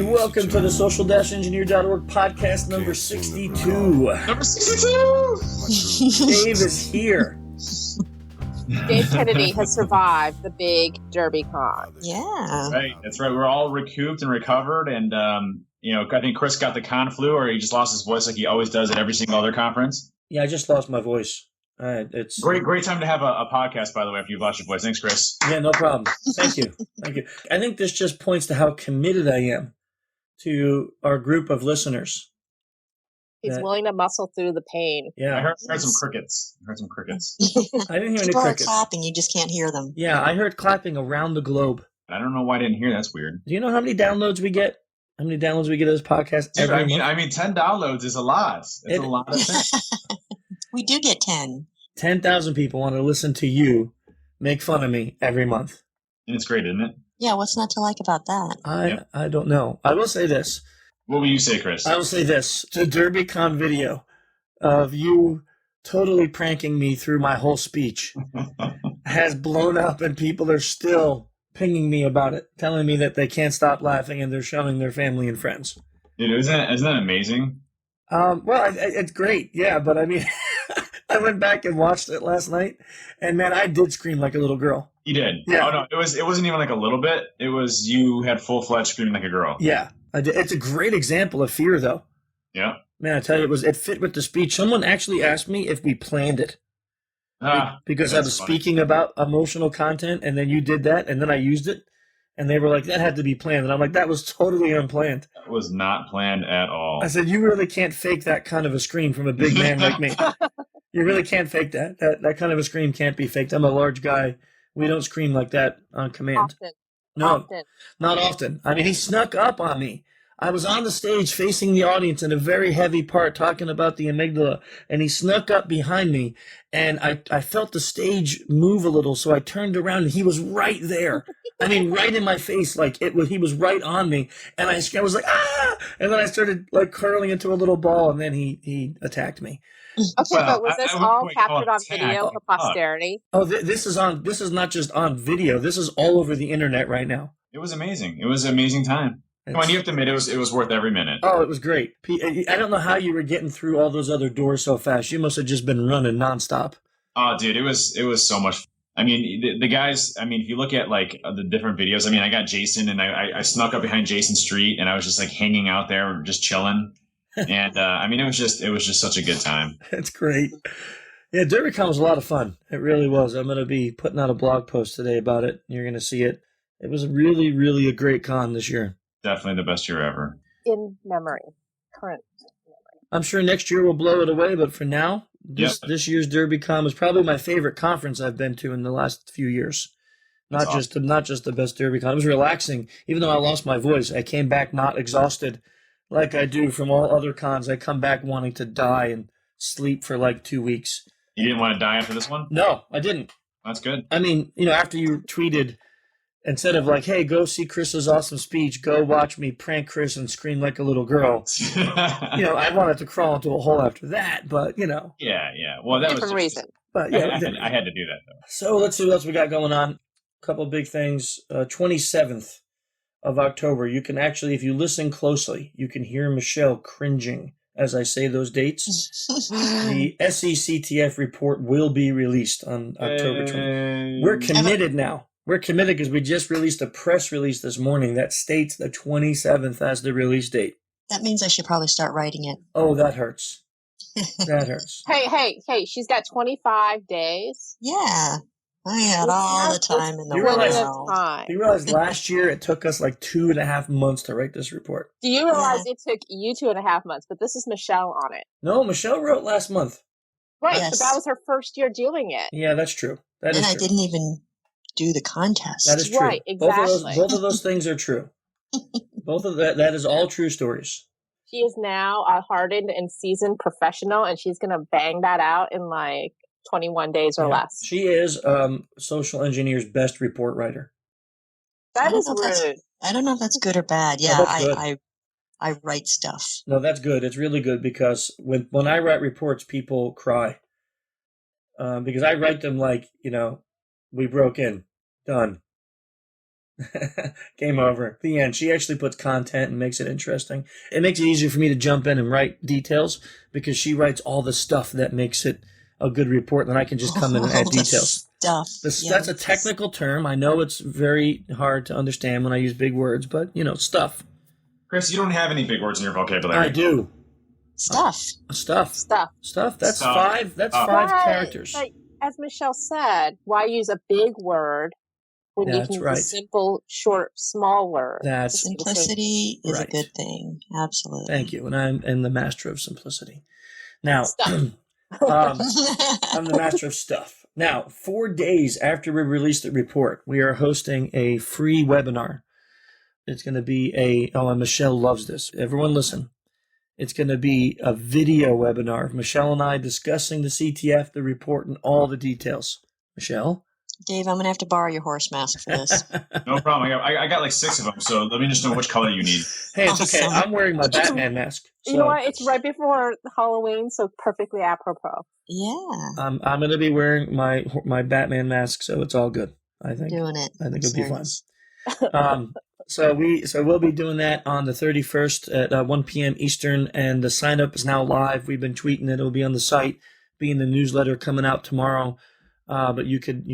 And welcome to the social-engineer.org podcast number 62. Number 62! Dave is here. Dave Kennedy has survived the big DerbyCon. Yeah. Right, that's right. We're all recouped and recovered. And, I think Chris got the con flu, or he just lost his voice like he always does at every single other conference. Yeah, I just lost my voice. It's Great time to have a podcast, by the way, after you've lost your voice. Thanks, Chris. Yeah, no problem. Thank you. I think this just points to how committed I am to our group of listeners. He's willing to muscle through the pain. Yeah, I heard some crickets. I didn't hear any People crickets. are clapping, you just can't hear them. Yeah, I heard clapping around the globe. I don't know why I didn't hear. That's weird. Do you know how many downloads we get? How many downloads we get of this podcast every month? I mean, 10 downloads is a lot. It's a lot of things. We do get 10. 10,000 people want to listen to you make fun of me every month. And it's great, isn't it? Yeah, what's not to like about that? I don't know. I will say this. What will you say, Chris? I will say this. The DerbyCon video of you totally pranking me through my whole speech has blown up, and people are still pinging me about it, telling me that they can't stop laughing and they're showing their family and friends. Dude, isn't that amazing? Well, it's great. Yeah, but I mean, I went back and watched it last night, and man, I did scream like a little girl. You did? Yeah. Oh, no, it wasn't even like a little bit. It was you had full-fledged screaming like a girl. Yeah, I did. It's a great example of fear, though. Yeah. Man, I tell you, it fit with the speech. Someone actually asked me if we planned it. Because I was speaking about emotional content, and then you did that, and then I used it, and they were like, that had to be planned. And I'm like, that was totally unplanned. That was not planned at all. I said, you really can't fake that kind of a scream from a big man like me. You really can't fake that. That kind of a scream can't be faked. I'm a large guy. We don't scream like that on command. Not often. I mean, he snuck up on me. I was on the stage facing the audience in a very heavy part talking about the amygdala, and he snuck up behind me, and I felt the stage move a little, so I turned around, and he was right there. I mean, right in my face, he was right on me, and I was like, ah! And then I started curling into a little ball, and then he attacked me. Okay, but was this all captured on video for posterity? Oh, this is not just on video. This is all over the internet right now. It was amazing. It was an amazing time. Come on, you have to admit it was worth every minute. Oh, it was great. I don't know how you were getting through all those other doors so fast. You must have just been running nonstop. Oh, dude, it was so much fun. I mean, the guys, I mean, if you look at the different videos, I mean, I got Jason, and I snuck up behind Jason's street, and I was just hanging out there, just chilling. And I mean, it was just such a good time. That's great. Yeah, DerbyCon was a lot of fun. It really was. I'm going to be putting out a blog post today about it. You're going to see it. It was really, really a great con this year. Definitely the best year ever. In memory. Current memory. I'm sure next year we'll blow it away, but for now, this year's DerbyCon was probably my favorite conference I've been to in the last few years. Not just the best DerbyCon. It was relaxing. Even though I lost my voice, I came back not exhausted like I do from all other cons. I come back wanting to die and sleep for 2 weeks. You didn't want to die after this one? No, I didn't. That's good. I mean, after you tweeted, instead of hey, go see Chris's awesome speech, go watch me prank Chris and scream like a little girl. I wanted to crawl into a hole after that, but Yeah. Well, that different reason. But yeah, I had to do that though. So let's see what else we got going on. A couple big things. 27th of October. You can actually, if you listen closely, you can hear Michelle cringing as I say those dates. The SECTF report will be released on October 20th. We're committed now. We're committed because we just released a press release this morning that states the 27th as the release date. That means I should probably start writing it. Oh, that hurts. That hurts. Hey, she's got 25 days. Yeah. I had all the time in the world. You realize last year it took us 2.5 months to write this report. Do you realize it took you 2.5 months, but this is Michelle on it? No, Michelle wrote last month. Right, yes. So that was her first year doing it. Yeah, that's true. I didn't even do the contest. That is true. Right, exactly. Both of those things are true. Both of that is all true stories. She is now a hardened and seasoned professional, and she's going to bang that out in 21 days or less. She is Social Engineer's best report writer. That is rude. I don't know if that's good or bad. Yeah, no, I write stuff. No, that's good. It's really good because when I write reports, people cry. Because I write them we broke in, done. Game over. The end. She actually puts content and makes it interesting. It makes it easier for me to jump in and write details because she writes all the stuff that makes it a good report, and I can just come in and add details. That's a technical term. I know it's very hard to understand when I use big words, but, stuff. Chris, you don't have any big words in your vocabulary. I do. Stuff. That's five. That's five characters. Like, as Michelle said, why use a big word when you can use a simple, short, small word? Simplicity is a good thing. Absolutely. Thank you. And I'm the master of simplicity. Now, I'm the master of stuff. Now, 4 days after we release the report, we are hosting a free webinar. It's going to be and Michelle loves this. Everyone listen. It's going to be a video webinar of Michelle and I discussing the CTF, the report, and all the details. Michelle? Dave, I'm going to have to borrow your horse mask for this. No problem. I got like 6 of them, so let me just know which color you need. Hey, it's okay. I'm wearing my Batman mask. So. You know what? It's right before Halloween, so perfectly apropos. Yeah. I'm going to be wearing my Batman mask, so it's all good. I think. Doing it. I think it'll be fun. So we'll be doing that on the 31st at 1 p.m. Eastern, and the sign up is now live. We've been tweeting it. It'll be on the site, be in the newsletter coming out tomorrow. But you could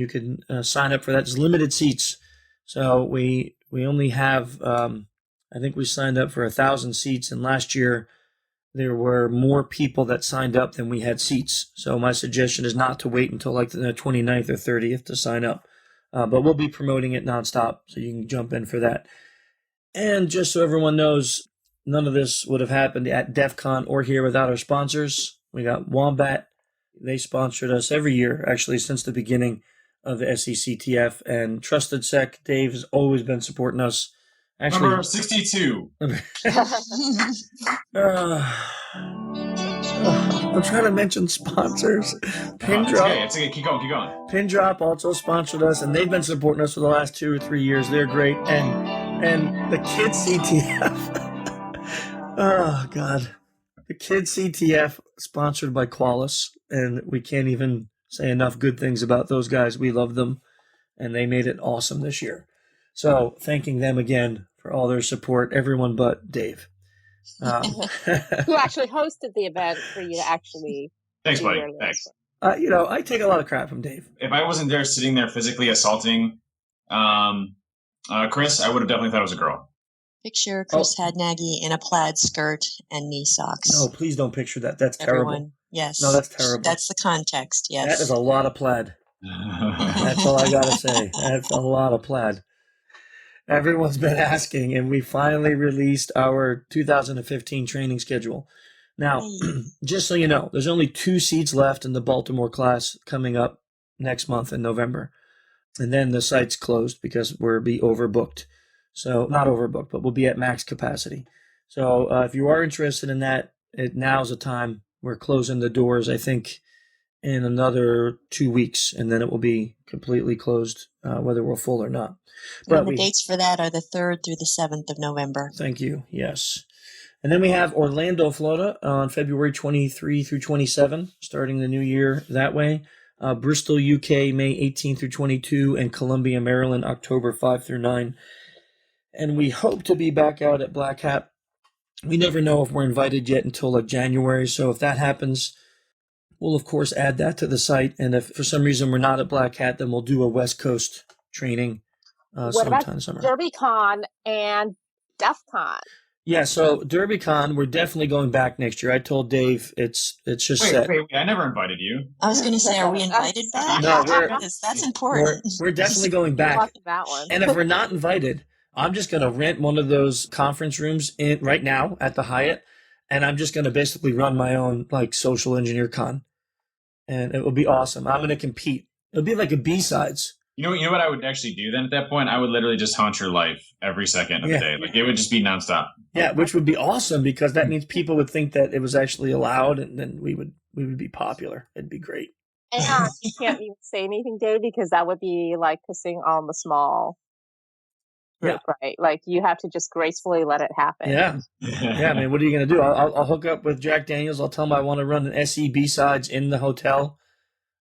sign up for that. There's limited seats, so we only have I think we signed up for 1,000 seats, and last year there were more people that signed up than we had seats. So my suggestion is not to wait until like the 29th or 30th to sign up. But we'll be promoting it nonstop, so you can jump in for that. And just so everyone knows, none of this would have happened at DEF CON or here without our sponsors. We got Wombat. They sponsored us every year, actually, since the beginning of the SECTF. And Trusted Sec, Dave, has always been supporting us. Actually, number 62. I'm trying to mention sponsors. It's okay. Keep going. Pindrop also sponsored us, and they've been supporting us for the last 2 or 3 years. They're great. And the Kids CTF. Oh, God. The Kids CTF, sponsored by Qualis, and we can't even say enough good things about those guys. We love them, and they made it awesome this year. So thanking them again for all their support, everyone but Dave. Who actually hosted the event for you to actually... Thanks, buddy. Thanks. I take a lot of crap from Dave. If I wasn't there sitting there physically assaulting Chris, I would have definitely thought it was a girl. Picture Chris Hadnaggy in a plaid skirt and knee socks. No, please don't picture that. That's terrible. Yes. No, that's terrible. That's the context, yes. That is a lot of plaid. That's all I got to say. That's a lot of plaid. Everyone's been asking, and we finally released our 2015 training schedule. Now, just so you know, there's only 2 seats left in the Baltimore class coming up next month in November. And then the site's closed because we'll be overbooked. So, not overbooked, but we'll be at max capacity. So, if you are interested in that, now's the time. We're closing the doors, I think, in another 2 weeks, and then it will be completely closed, whether we're full or not. But the dates for that are the 3rd through the 7th of November. Thank you. Yes. And then we have Orlando, Florida on February 23 through 27, starting the new year that way. Bristol, UK, May 18 through 22, and Columbia, Maryland, October 5 through 9. And we hope to be back out at Black Hat. We never know if we're invited yet until like January. So if that happens, we'll, of course, add that to the site. And if for some reason we're not at Black Hat, then we'll do a West Coast training what about DerbyCon and DEF CON? Yeah, so DerbyCon, we're definitely going back next year. I told Dave it's just set. Wait, I never invited you. I was going to say, are we invited back? No, that's important. We're definitely going back. That one. And if we're not invited, I'm just going to rent one of those conference rooms right now at the Hyatt, and I'm just going to basically run my own like social engineer con, and it will be awesome. I'm going to compete. It'll be like a B-sides. You know what I would actually do then at that point? I would literally just haunt your life every second of the day. Like it would just be nonstop. Yeah, which would be awesome because that means people would think that it was actually allowed, and then we would be popular. It'd be great. And you can't even say anything, Dave, because that would be like pissing on the small group, right? Like you have to just gracefully let it happen. Yeah. I mean, what are you going to do? I'll hook up with Jack Daniels. I'll tell him I want to run an SE B-sides in the hotel.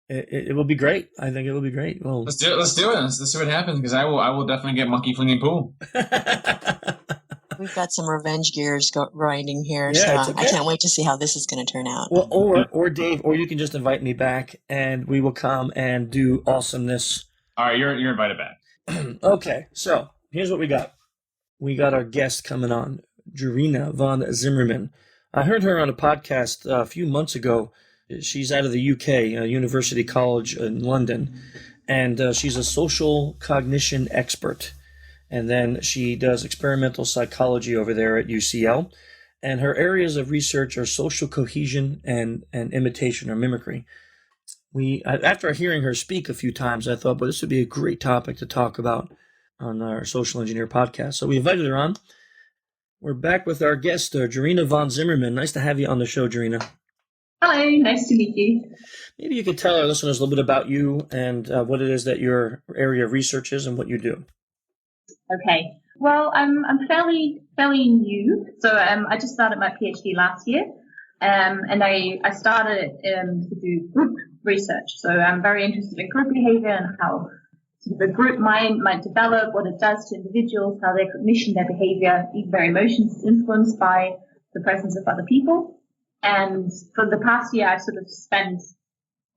It will be great. I think it will be great. Well, let's do it. Let's do it. Let's see what happens, because I will definitely get monkey flinging pool. We've got some revenge gears grinding here, yeah, so it's okay. I can't wait to see how this is going to turn out. Well, or Dave, or you can just invite me back, and we will come and do awesomeness. All right, you're invited back. Okay, so here's what we got. We got our guest coming on, Jorina von Zimmermann. I heard her on a podcast a few months ago. She's out of the UK, University College in London, and she's a social cognition expert. And then she does experimental psychology over there at UCL. And her areas of research are social cohesion and imitation or mimicry. After hearing her speak a few times, I thought, well, this would be a great topic to talk about on our Social Engineer podcast. So we invited her on. We're back with our guest, Jorina von Zimmermann. Nice to have you on the show, Jorina. Hello, nice to meet you. Maybe you could tell our listeners a little bit about you and what it is that your area of research is and what you do. Okay. Well, I'm fairly new, so I just started my PhD last year, and I started to do group research. So I'm very interested in group behavior and how the group mind might develop, what it does to individuals, how their cognition, their behavior, even their emotions is influenced by the presence of other people. And for the past year, I've sort of spent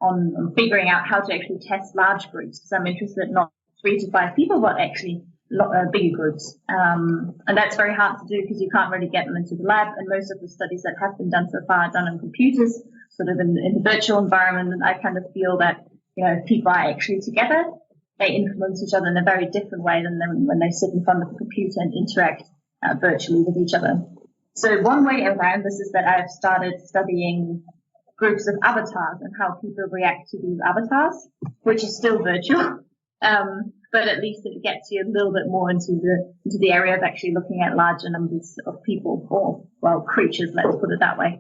on figuring out how to actually test large groups, because I'm interested in not 3 to 5 people, but actually bigger groups. And that's very hard to do because you can't really get them into the lab. And most of the studies that have been done so far are done on computers, sort of in the virtual environment. And I kind of feel that, if people are actually together, they influence each other in a very different way than when they sit in front of a computer and interact virtually with each other. So one way around this is that I've started studying groups of avatars and how people react to these avatars, which is still virtual. But at least it gets you a little bit more into the area of actually looking at larger numbers of people, or, well, creatures, let's put it that way.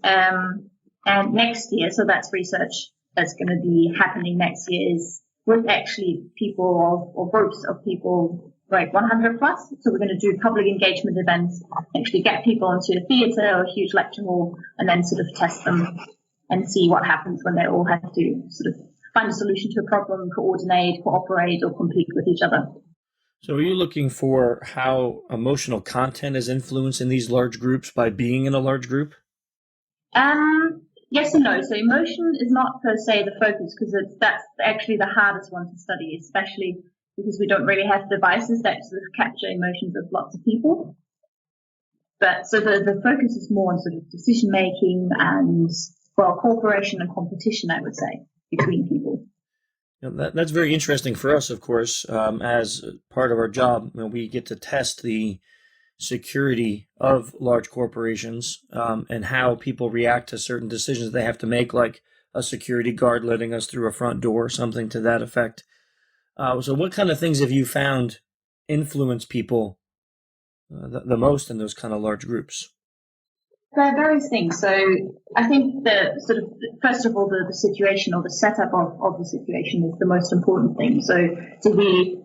And next year, so that's research that's going to be happening next year, is with actually people or groups of people, like 100 plus. So we're going to do public engagement events, actually get people into a theatre or a huge lecture hall, and then sort of test them and see what happens when they all have to sort of find a solution to a problem, coordinate, cooperate, or compete with each other. So are you looking for how emotional content is influenced in these large groups by being in a large group? Yes and no. So emotion is not per se the focus, because that's actually the hardest one to study, especially because we don't really have devices that sort of capture emotions of lots of people. But so the focus is more on sort of decision making and, well, cooperation and competition, I would say, between people. That's very interesting for us, of course. As part of our job, we get to test the security of large corporations and how people react to certain decisions they have to make, like a security guard letting us through a front door, something to that effect. So what kind of things have you found influence people the most in those kind of large groups? There are various things. So I think the sort of, first of all, the situation or the setup of the situation is the most important thing. So are we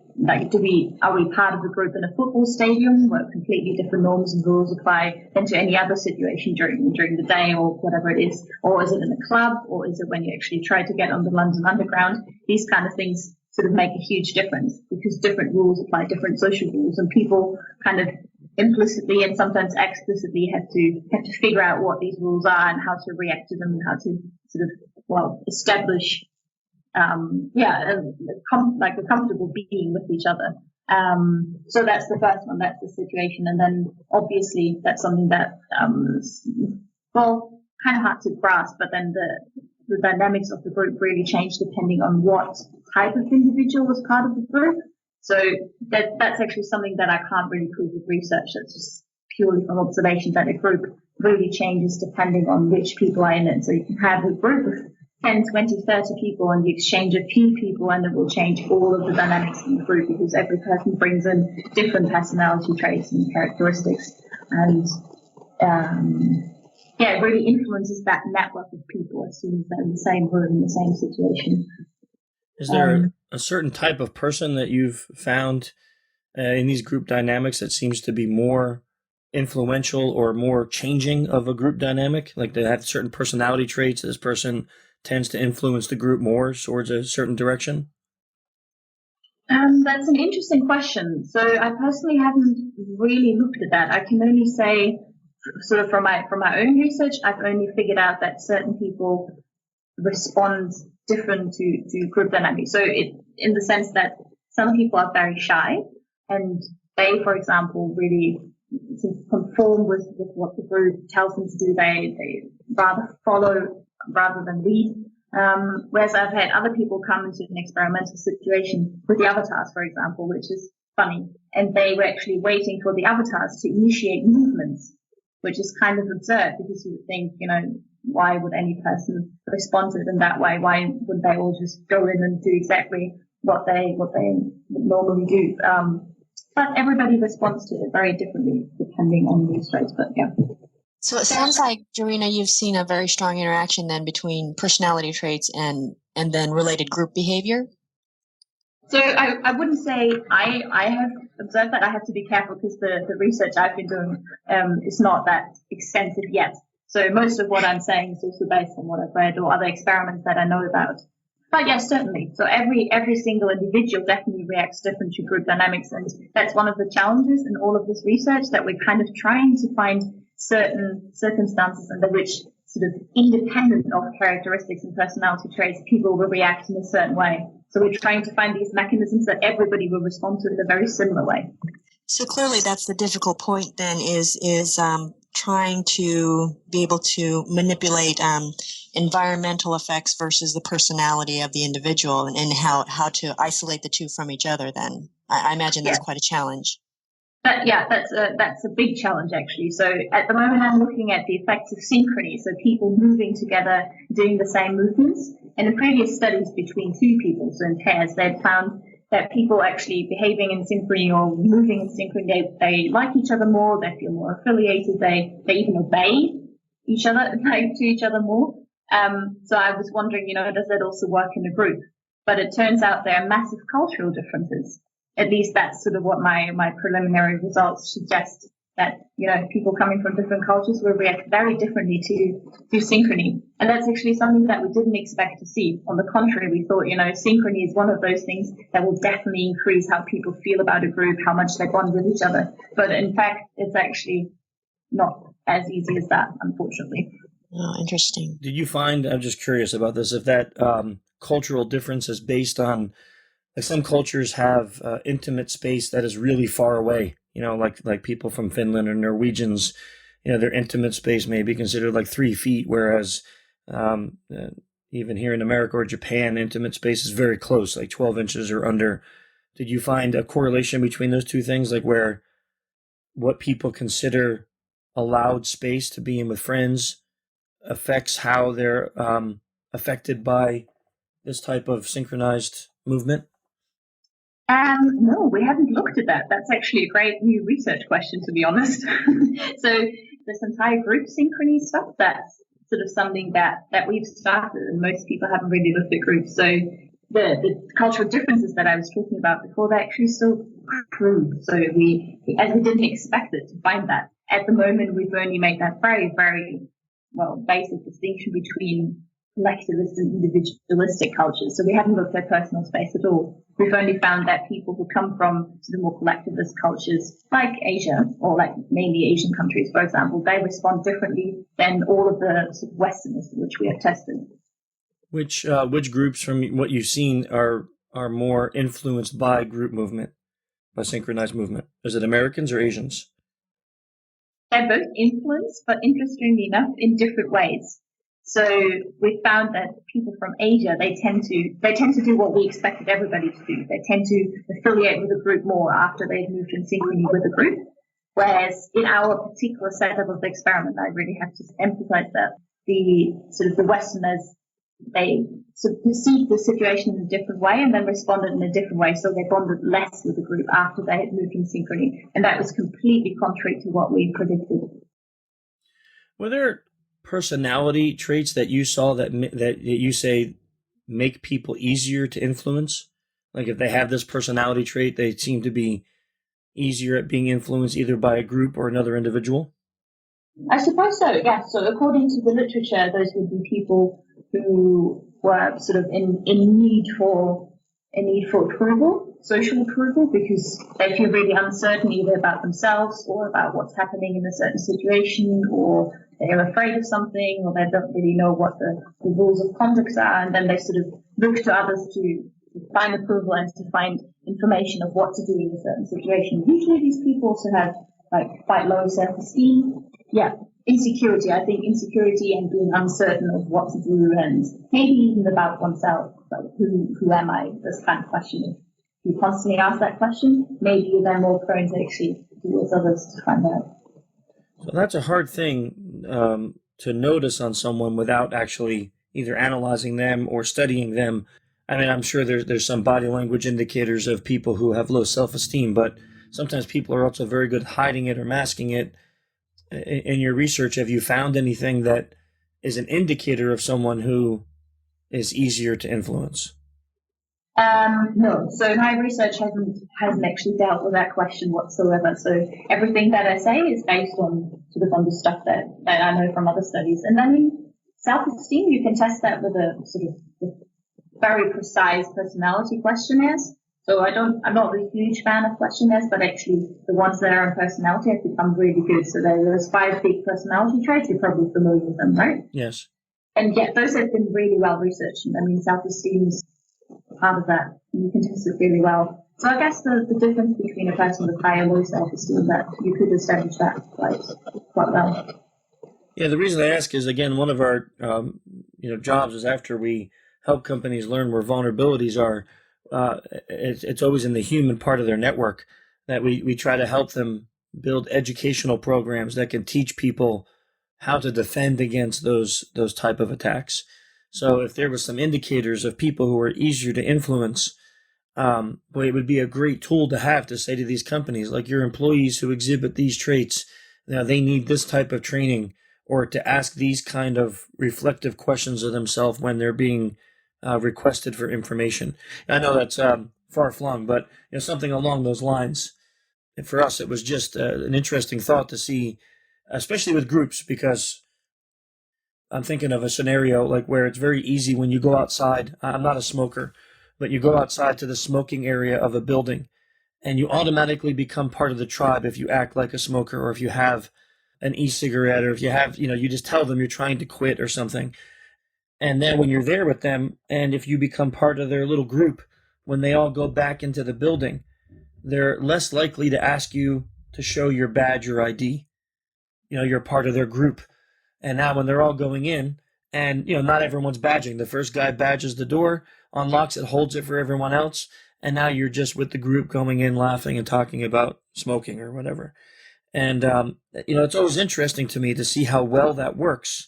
part of a group in a football stadium where completely different norms and rules apply than to any other situation during the day or whatever it is? Or is it in a club? Or is it when you actually try to get on the London Underground? These kind of things sort of make a huge difference, because different rules apply different social rules, and people kind of implicitly and sometimes explicitly have to figure out what these rules are and how to react to them and how to sort of, well, establish like a comfortable being with each other. So that's the first one, that's the situation. And then obviously that's something that kind of hard to grasp, but then the dynamics of the group really change depending on what type of individual was part of the group. So that's actually something that I can't really prove with research. That's just purely from observation, that a group really changes depending on which people are in it. So you can have a group of 10, 20, 30 people, and you exchange a few people, and it will change all of the dynamics in the group, because every person brings in different personality traits and characteristics. And it really influences that network of people as soon as they're in the same room, in the same situation. Is there a certain type of person that you've found in these group dynamics that seems to be more influential or more changing of a group dynamic? Like they have certain personality traits. This person tends to influence the group more towards a certain direction? That's an interesting question. So I personally haven't really looked at that. I can only say, sort of from my own research, I've only figured out that certain people respond different to group dynamics. So in the sense that some people are very shy, and they, for example, really sort of conform with what the group tells them to do. They rather follow rather than lead. Whereas I've had other people come into an experimental situation with the avatars, for example, which is funny, and they were actually waiting for the avatars to initiate movements, which is kind of absurd because you would think, why would any person respond to it in that way? Why would they all just go in and do exactly what they normally do? But everybody responds to it very differently depending on these traits. But yeah. So it sounds like, Jorina, you've seen a very strong interaction then between personality traits and then related group behavior. So I wouldn't say I have observed that. I have to be careful because the research I've been doing is not that extensive yet. So most of what I'm saying is also based on what I've read or other experiments that I know about. But yes, certainly. So every single individual definitely reacts different to group dynamics, and that's one of the challenges in all of this research, that we're kind of trying to find certain circumstances under which, sort of independent of characteristics and personality traits, people will react in a certain way. So we're trying to find these mechanisms that everybody will respond to in a very similar way. So clearly that's the difficult point then, is trying to be able to manipulate environmental effects versus the personality of the individual, and how to isolate the two from each other then. I imagine that's quite a challenge. That's a big challenge actually. So at the moment I'm looking at the effects of synchrony, so people moving together, doing the same movements. And in previous studies between two people, so in pairs, they've found that people actually behaving in synchrony or moving in synchrony, they like each other more, they feel more affiliated, they even obey each other, to each other more. So I was wondering, does that also work in a group? But it turns out there are massive cultural differences. At least that's sort of what my preliminary results suggest, that, people coming from different cultures will react very differently to synchrony. And that's actually something that we didn't expect to see. On the contrary, we thought, synchrony is one of those things that will definitely increase how people feel about a group, how much they bond with each other. But in fact, it's actually not as easy as that, unfortunately. Oh, interesting. Did you find, I'm just curious about this, if that cultural difference is based on, like some cultures have intimate space that is really far away, like people from Finland or Norwegians, their intimate space may be considered like 3 feet, whereas even here in America or Japan, intimate space is very close, like 12 inches or under. Did you find a correlation between those two things, like where what people consider allowed space to be in with friends affects how they're affected by this type of synchronized movement? No, we haven't looked at that. That's actually a great new research question, to be honest. So this entire group synchrony stuff, that's sort of something that we've started, and most people haven't really looked at groups. So the cultural differences that I was talking about before, they're actually still true. So we didn't expect it to find that. At the moment, we've only made that very, very, basic distinction between collectivist and individualistic cultures. So we haven't looked at personal space at all. We've only found that people who come from sort of more collectivist cultures, like Asia, or like mainly Asian countries, for example, they respond differently than all of the sort of Westerners which we have tested. Which groups from what you've seen are more influenced by group movement, by synchronized movement? Is it Americans or Asians? They're both influenced, but interestingly enough, in different ways. So we found that people from Asia, they tend to do what we expected everybody to do. They tend to affiliate with a group more after they've moved in synchrony with a group. Whereas in our particular setup of the experiment, I really have to emphasize that the Westerners, they sort of perceived the situation in a different way and then responded in a different way. So they bonded less with the group after they had moved in synchrony. And that was completely contrary to what we predicted. Were there personality traits that you saw that you say make people easier to influence? Like if they have this personality trait, they seem to be easier at being influenced either by a group or another individual? I suppose so, yeah. So according to the literature, those would be people who were sort of in need for approval, social approval, because they feel really uncertain either about themselves or about what's happening in a certain situation, or they're afraid of something, or they don't really know what the rules of conduct are, and then they sort of look to others to find approval and to find information of what to do in a certain situation. Usually these people also have like quite low self-esteem. Yeah, insecurity. I think insecurity and being uncertain of what to do, and maybe even about oneself, like who am I? This kind of question. If you constantly ask that question, maybe you're then more prone to actually do with others to find out. So that's a hard thing to notice on someone without actually either analyzing them or studying them. I mean, I'm sure there's some body language indicators of people who have low self-esteem, but sometimes people are also very good at hiding it or masking it. In your research, have you found anything that is an indicator of someone who is easier to influence? No. So my research hasn't actually dealt with that question whatsoever. So everything that I say is based on the stuff that I know from other studies. And then self-esteem, you can test that with a sort of very precise personality questionnaires. So I'm not a huge fan of questionnaires, but actually the ones that are on personality have become really good. So there's 5 big personality traits. You're probably familiar with them, right? Yes. And yeah, those have been really well researched. I mean, self-esteem is part of that. You can test it really well. So I guess the difference between a person with high and low self-esteem, that you could establish that quite well. Yeah, the reason I ask is, again, one of our jobs is after we help companies learn where vulnerabilities are, it's always in the human part of their network that we try to help them build educational programs that can teach people how to defend against those type of attacks. So if there was some indicators of people who are easier to influence, it would be a great tool to have to say to these companies, like, your employees who exhibit these traits, they need this type of training, or to ask these kind of reflective questions of themselves when they're being requested for information. I know that's far-flung, but something along those lines. And for us, it was just an interesting thought to see, especially with groups, because I'm thinking of a scenario like where it's very easy when you go outside. I'm not a smoker, but you go outside to the smoking area of a building, and you automatically become part of the tribe if you act like a smoker, or if you have an e-cigarette, or if you have, you just tell them you're trying to quit or something. And then when you're there with them, and if you become part of their little group, when they all go back into the building, they're less likely to ask you to show your badge or ID. You're part of their group. And now when they're all going in, and, not everyone's badging. The first guy badges the door, unlocks it, holds it for everyone else. And now you're just with the group going in, laughing and talking about smoking or whatever. And, it's always interesting to me to see how well that works.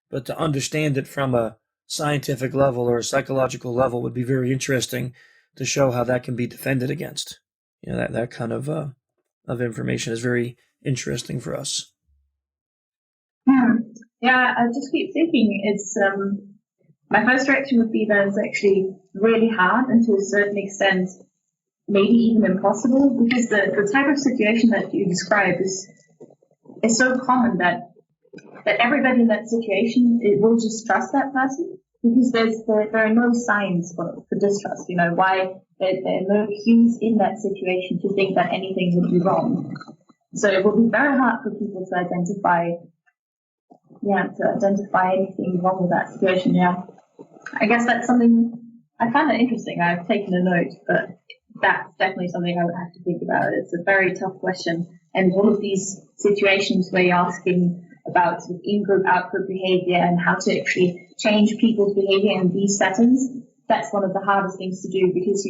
But to understand it from a scientific level or a psychological level would be very interesting to show how that can be defended against. That kind of information is very interesting for us. Yeah, I just keep thinking it's my first reaction would be that it's actually really hard, and to a certain extent maybe even impossible, because the type of situation that you describe is so common that everybody in that situation, it will just trust that person, because there are no signs for distrust. Why there are no cues in that situation to think that anything would be wrong. So it will be very hard for people to identify anything wrong with that situation. Yeah, I guess that's something I find that interesting. I've taken a note, but that's definitely something I would have to think about. It's a very tough question, and all of these situations where you're asking about sort of in-group, out-group behavior and how to actually change people's behavior in these settings, that's one of the hardest things to do, because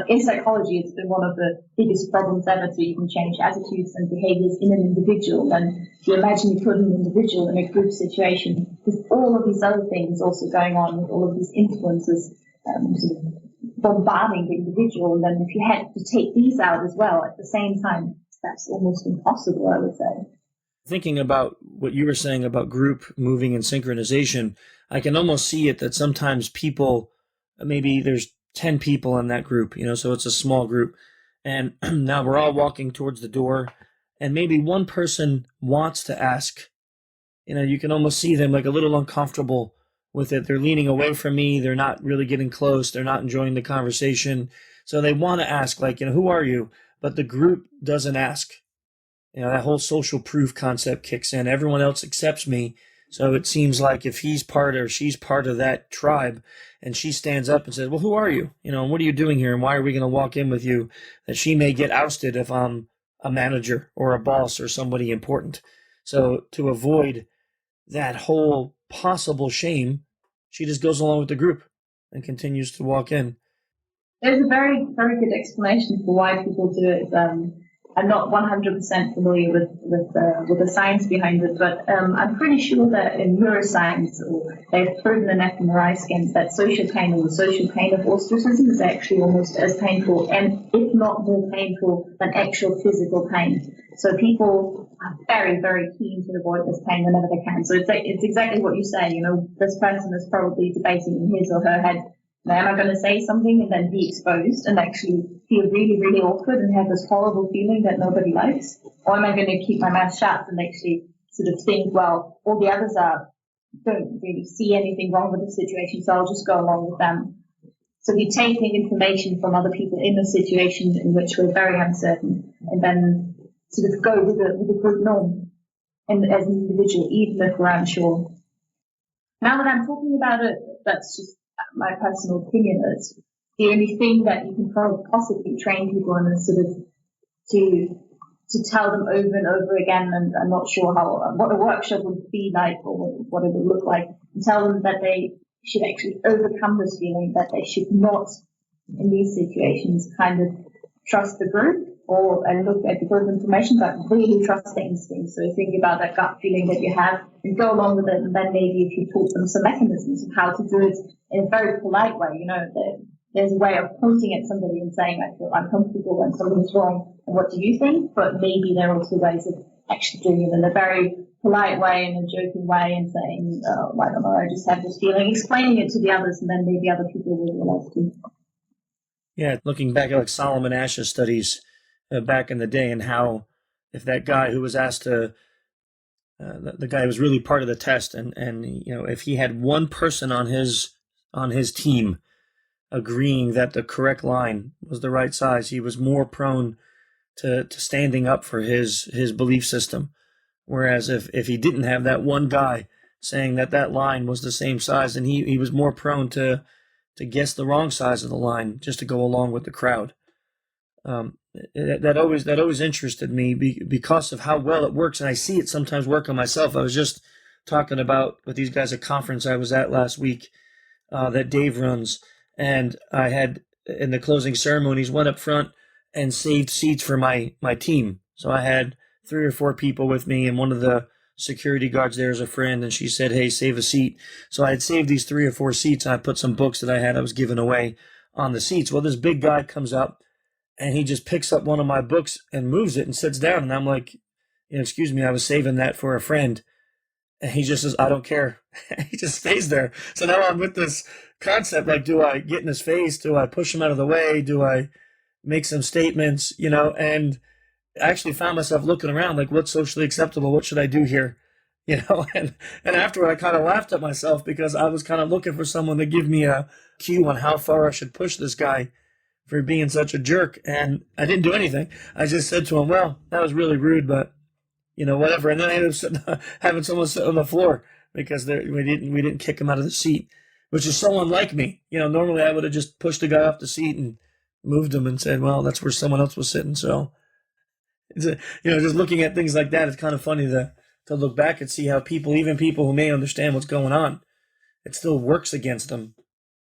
in psychology, it's been one of the biggest problems ever to even change attitudes and behaviors in an individual. And if you imagine you put an individual in a group situation with all of these other things also going on, with all of these influences sort of bombarding the individual, and then if you had to take these out as well at the same time, that's almost impossible, I would say. Thinking about what you were saying about group moving and synchronization, I can almost see it that sometimes people, maybe there's 10 people in that group, so it's a small group. And now we're all walking towards the door, and maybe one person wants to ask, you can almost see them like a little uncomfortable with it. They're leaning away from me. They're not really getting close. They're not enjoying the conversation. So they want to ask, like, who are you? But the group doesn't ask. That whole social proof concept kicks in. Everyone else accepts me. So it seems like if he's part or she's part of that tribe and she stands up and says, well, who are you? And what are you doing here? And why are we going to walk in with you? That she may get ousted if I'm a manager or a boss or somebody important. So to avoid that whole possible shame, she just goes along with the group and continues to walk in. There's a very, very good explanation for why people do it. I'm not 100% familiar with the science behind it, but I'm pretty sure that in neuroscience, they've proven in fMRI scans that social pain or the social pain of ostracism is actually almost as painful, and if not more painful than actual physical pain. So people are very, very keen to avoid this pain whenever they can. So it's exactly what you say. This person is probably debating in his or her head, now, am I going to say something and then be exposed and actually feel really, really awkward and have this horrible feeling that nobody likes? Or am I going to keep my mouth shut and actually sort of think, well, all the others don't really see anything wrong with the situation, so I'll just go along with them. So we're taking information from other people in a situation in which we're very uncertain and then sort of go with the group norm and as an individual, even if we're unsure. Now that I'm talking about it, that's just my personal opinion. Is the only thing that you can possibly train people in is sort of to tell them over and over again, and I'm not sure what a workshop would be like or what it would look like, and tell them that they should actually overcome this feeling, that they should not in these situations kind of trust the group and look at the group information, but really trust the instincts. So think about that gut feeling that you have and go along with it, and then maybe if you taught them some mechanisms of how to do it in a very polite way, there's a way of pointing at somebody and saying, I feel uncomfortable when something's wrong, and what do you think? But maybe there are also ways of actually doing it in a very polite way, in a joking way, and saying, I don't know, I just have this feeling, explaining it to the others, and then maybe other people will realize too. Yeah, looking back at like Solomon Ash's studies back in the day, and how if that guy who was asked to, the guy who was really part of the test, and if he had one person on his team agreeing that the correct line was the right size, he was more prone to standing up for his belief system. Whereas if he didn't have that one guy saying that line was the same size, then he was more prone to guess the wrong size of the line just to go along with the crowd. That always interested me because of how well it works, and I see it sometimes work on myself. I was just talking about with these guys at a conference I was at last week that Dave runs, and I had in the closing ceremonies went up front and saved seats for my team. So I had 3 or 4 people with me, and one of the security guards there is a friend, and she said, hey, save a seat. So I had saved these 3 or 4 seats, and I put some books that I was giving away on the seats. Well, this big guy comes up, and he just picks up one of my books and moves it and sits down. And I'm like, excuse me, I was saving that for a friend. And he just says, I don't care. He just stays there. So now I'm with this concept, like, do I get in his face? Do I push him out of the way? Do I make some statements? And I actually found myself looking around like, what's socially acceptable? What should I do here? And afterward I kind of laughed at myself because I was kind of looking for someone to give me a cue on how far I should push this guy for being such a jerk. And I didn't do anything. I just said to him, well, that was really rude, but whatever. And then I ended up having someone sit on the floor because we didn't kick him out of the seat, which is so unlike me. Normally I would have just pushed the guy off the seat and moved him and said, well, that's where someone else was sitting. So, just looking at things like that, it's kind of funny to look back and see how even people who may understand what's going on, it still works against them.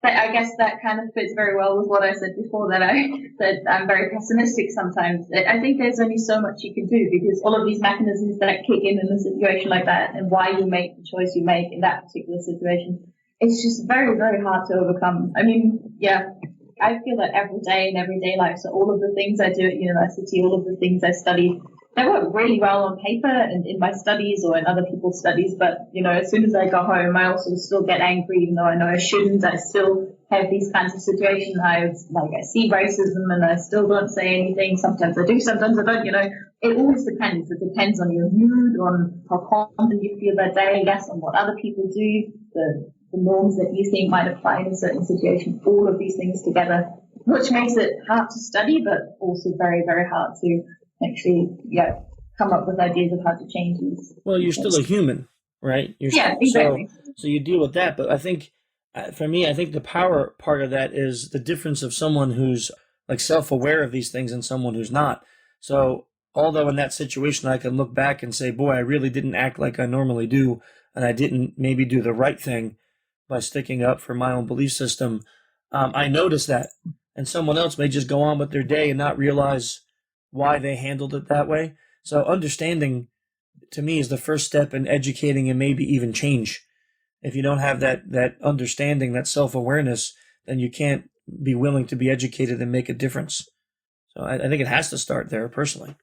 I guess that kind of fits very well with what I said before, that I'm very pessimistic sometimes. I think there's only so much you can do, because all of these mechanisms that kick in a situation like that, and why you make the choice you make in that particular situation, it's just very, very hard to overcome. I mean, yeah, I feel that every day in everyday life. So all of the things I do at university, all of the things I study, they work really well on paper and in my studies or in other people's studies. But, as soon as I go home, I also still get angry, even though I know I shouldn't. I still have these kinds of situations. I see racism and I still don't say anything. Sometimes I do, sometimes I don't, It always depends. It depends on your mood, on how confident you feel that day, yes, on what other people do, the the norms that you think might apply in a certain situation, all of these things together, which makes it hard to study, but also very, very hard to actually, come up with ideas of how to change these. Well, you're still a human, right? Exactly. So you deal with that. But I think, for me, I think the power part of that is the difference of someone who's like self-aware of these things and someone who's not. So although in that situation I can look back and say, boy, I really didn't act like I normally do, and I didn't maybe do the right thing by sticking up for my own belief system, I notice that. And someone else may just go on with their day and not realize why they handled it that way. So understanding, to me, is the first step in educating and maybe even change. If you don't have that understanding, that self-awareness, then you can't be willing to be educated and make a difference. So I think it has to start there, personally.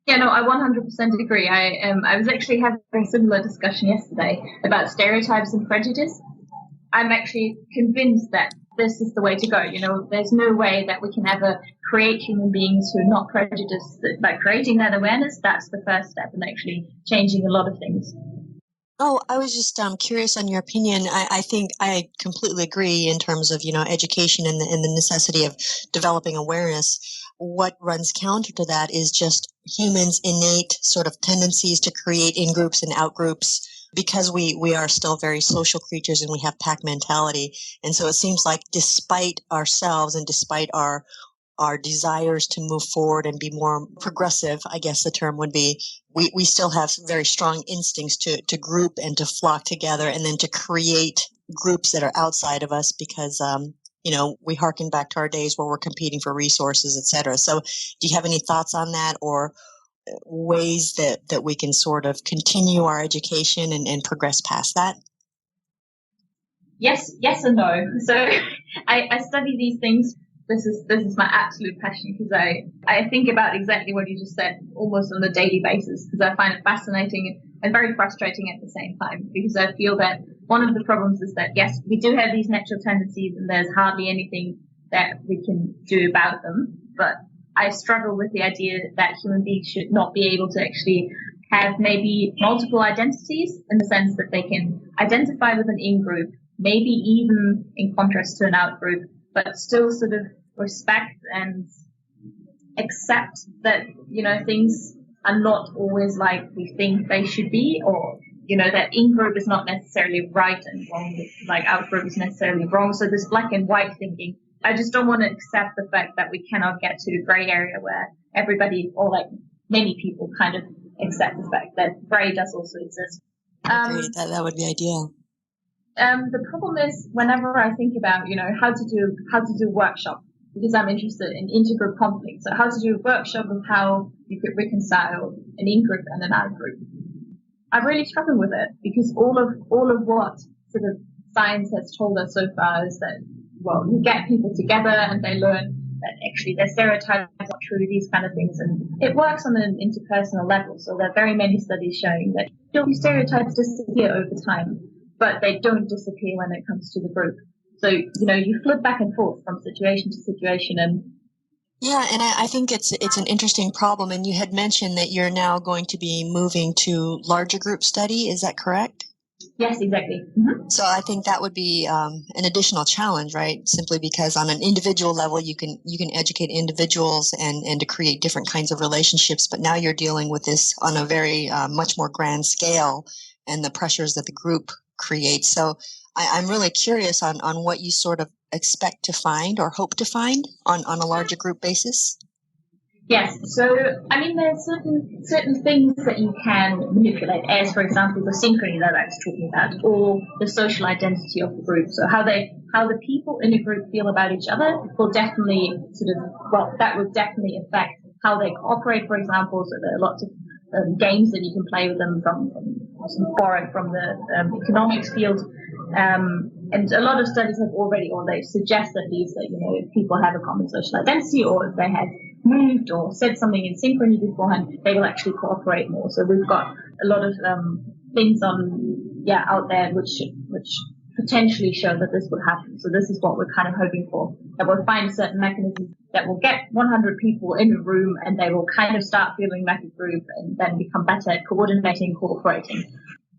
Yeah, no, I 100% agree. I was actually having a similar discussion yesterday about stereotypes and prejudice. I'm actually convinced that this is the way to go. There's no way that we can ever create human beings who are not prejudiced. By creating that awareness, that's the first step in actually changing a lot of things. Oh, I was just curious on your opinion. I think I completely agree in terms of, education and the necessity of developing awareness. What runs counter to that is just humans' innate sort of tendencies to create in-groups and out-groups, because we are still very social creatures and we have pack mentality. And so it seems like despite ourselves and despite our desires to move forward and be more progressive, I guess the term would be, we still have very strong instincts to group and to flock together and then to create groups that are outside of us because, we harken back to our days where we're competing for resources, et cetera. So do you have any thoughts on that, or ways that we can sort of continue our education and progress past that? Yes and no. So I study these things. This is my absolute passion, because I think about exactly what you just said almost on a daily basis, because I find it fascinating and very frustrating at the same time, because I feel that one of the problems is that, yes, we do have these natural tendencies and there's hardly anything that we can do about them, but I struggle with the idea that human beings should not be able to actually have maybe multiple identities, in the sense that they can identify with an in-group, maybe even in contrast to an out-group, but still sort of respect and accept that, things are not always like we think they should be, or, that in-group is not necessarily right and wrong, like out-group is necessarily wrong. So this black and white thinking, I just don't want to accept the fact that we cannot get to a gray area where everybody, or like many people, kind of accept the fact that gray does also exist. Agreed. That would be ideal. The problem is, whenever I think about, how to do workshop, because I'm interested in intergroup conflict. So how to do a workshop of how you could reconcile an in-group and an out-group. I really struggle with it, because all of what sort of science has told us so far is that, well, you get people together and they learn that actually their stereotypes are true, these kind of things, and it works on an interpersonal level. So there are very many studies showing that stereotypes disappear over time, but they don't disappear when it comes to the group. So, you flip back and forth from situation to situation. And yeah, and I think it's an interesting problem. And you had mentioned that you're now going to be moving to larger group study. Is that correct? Yes, exactly. Mm-hmm. So I think that would be an additional challenge, right? Simply because on an individual level, you can educate individuals and to create different kinds of relationships. But now you're dealing with this on a very much more grand scale, and the pressures that the group creates. So I'm really curious on what you sort of expect to find or hope to find on a larger group basis. Yes, so I mean, there's certain things that you can manipulate, as for example the synchrony that I was talking about, or the social identity of the group. So how the people in a group feel about each other will definitely that would definitely affect how they cooperate, for example. So there are lots of games that you can play with them from the economics field. And a lot of studies have already, or they suggest at least, that, if people have a common social identity, or if they have moved or said something in synchrony beforehand, they will actually cooperate more. So we've got a lot of things out there which potentially show that this would happen. So this is what we're kind of hoping for, that we'll find a certain mechanism that will get 100 people in a room and they will kind of start feeling like a group and then become better at coordinating, cooperating.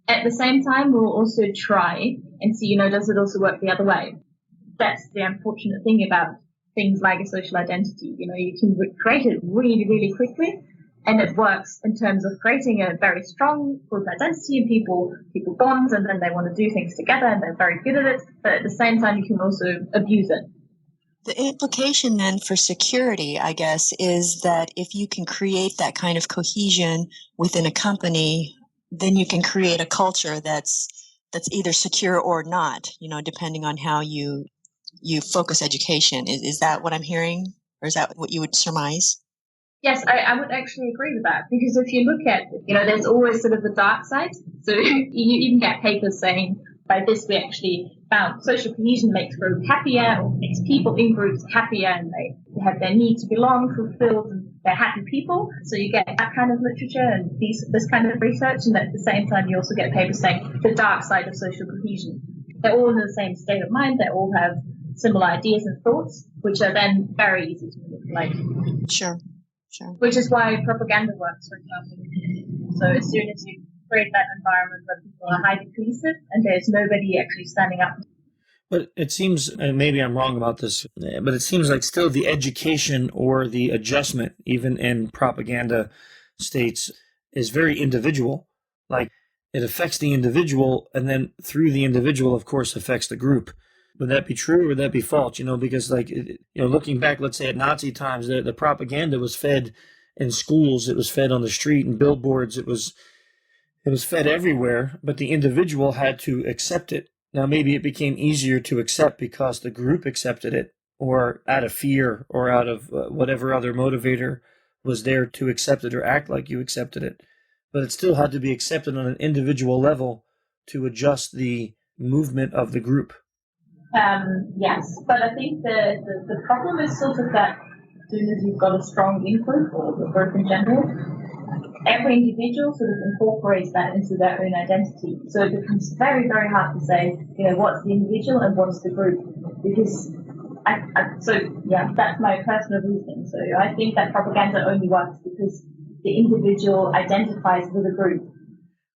At the same time, we'll also try and see, does it also work the other way? That's the unfortunate thing about things like a social identity. You can create it really, really quickly, and it works in terms of creating a very strong group identity, and people bond, and then they want to do things together, and they're very good at it. But at the same time, you can also abuse it. The implication then for security, I guess, is that if you can create that kind of cohesion within a company, then you can create a culture that's either secure or not, depending on how you focus education. Is that what I'm hearing? Or is that what you would surmise? Yes, I would actually agree with that, because if you look at, there's always sort of the dark side. So you even get papers saying, by this we actually found social cohesion makes groups happier, or makes people in groups happier, and they have their need to belong fulfilled, and they're happy people. So you get that kind of literature and this kind of research, and at the same time you also get papers saying the dark side of social cohesion. They're all in the same state of mind, they all have similar ideas and thoughts, which are then very easy to manipulate. Sure. Which is why propaganda works, for example. So as soon as you create that environment where people are highly cohesive and there's nobody actually standing up. But it seems, and maybe I'm wrong about this, but it seems like still the education or the adjustment, even in propaganda states, is very individual. Like, it affects the individual, and then through the individual, of course, affects the group. Would that be true or would that be false? Because looking back, let's say at Nazi times, the propaganda was fed in schools, it was fed on the street and billboards, it was fed everywhere, but the individual had to accept it. Now, maybe it became easier to accept because the group accepted it, or out of fear, or out of whatever other motivator was there to accept it or act like you accepted it. But it still had to be accepted on an individual level to adjust the movement of the group. Yes, but I think the problem is sort of that as soon as you've got a strong in-group, or the group in general, every individual sort of incorporates that into their own identity. So it becomes very, very hard to say, what's the individual and what's the group. Because, that's my personal reason. So I think that propaganda only works because the individual identifies with a group.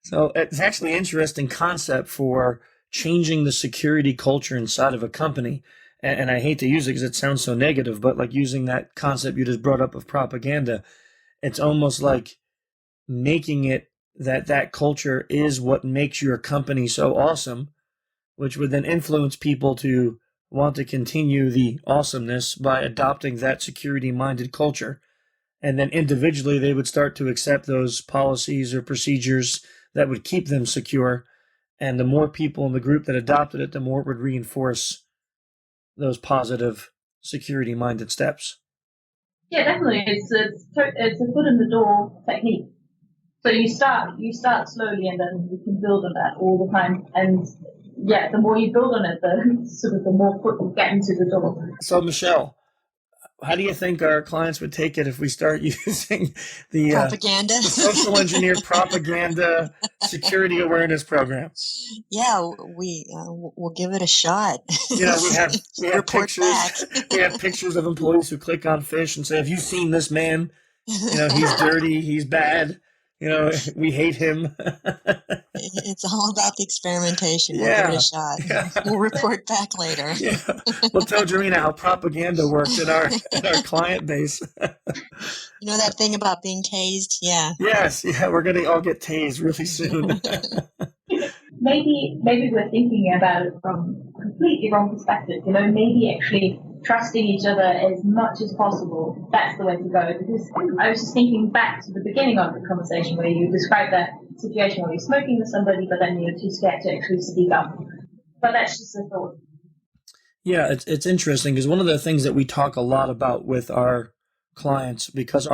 So it's actually an interesting concept for changing the security culture inside of a company. And I hate to use it because it sounds so negative, but like using that concept you just brought up of propaganda, it's almost like making it that culture is what makes your company so awesome, which would then influence people to want to continue the awesomeness by adopting that security-minded culture. And then individually, they would start to accept those policies or procedures that would keep them secure. And the more people in the group that adopted it, the more it would reinforce those positive security-minded steps. Yeah, definitely. It's a foot in the door technique. So you start slowly, and then you can build on that all the time. And the more you build on it, the more foot you get into the door. So Michelle, how do you think our clients would take it if we start using the propaganda, the social engineer propaganda security awareness program? Yeah, we'll give it a shot. We have Report pictures. Back. We have pictures of employees who click on fish and say, "Have you seen this man? He's dirty. He's bad. We hate him." It's all about the experimentation. We'll give it a shot. Yeah. We'll report back later. Yeah. We'll tell Jorina how propaganda works in our client base. That thing about being tased? Yeah. Yes. Yeah. We're going to all get tased really soon. Maybe we're thinking about it from a completely wrong perspective. Maybe actually trusting each other as much as possible, that's the way to go. Because I was just thinking back to the beginning of the conversation where you described that situation where you're smoking with somebody, but then you're too scared to actually speak up. But that's just a thought. Yeah, it's interesting because one of the things that we talk a lot about with our clients, because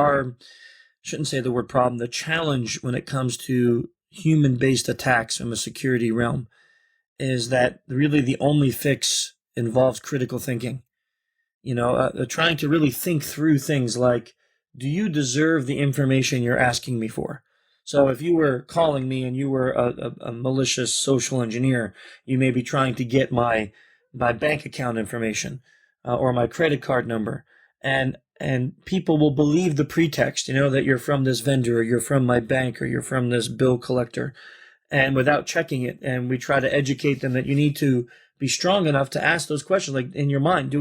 shouldn't say the word problem, the challenge when it comes to human-based attacks from a security realm is that really the only fix involves critical thinking. Trying to really think through things like, do you deserve the information you're asking me for? So if you were calling me and you were a malicious social engineer, you may be trying to get my bank account information or my credit card number. And people will believe the pretext, that you're from this vendor, or you're from my bank, or you're from this bill collector. and without checking it. And we try to educate them that you need to be strong enough to ask those questions, like in your mind,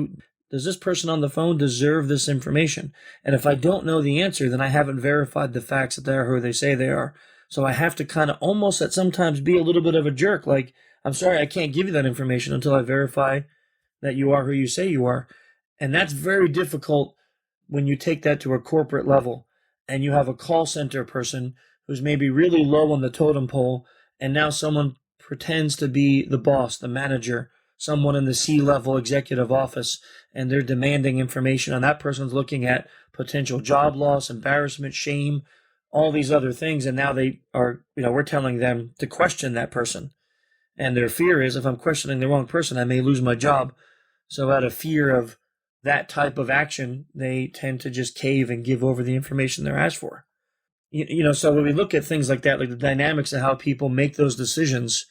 does this person on the phone deserve this information? And if I don't know the answer, then I haven't verified the facts that they're who they say they are. So I have to kind of almost at sometimes be a little bit of a jerk. Like, I'm sorry, I can't give you that information until I verify that you are who you say you are. And that's very difficult when you take that to a corporate level and you have a call center person who's maybe really low on the totem pole, and now someone pretends to be the boss, the manager, someone in the C-level executive office, and they're demanding information, and that person's looking at potential job loss, embarrassment, shame, all these other things, and now they are, we're telling them to question that person. And their fear is, if I'm questioning the wrong person, I may lose my job. So out of fear of that type of action, they tend to just cave and give over the information they're asked for. So when we look at things like that, like the dynamics of how people make those decisions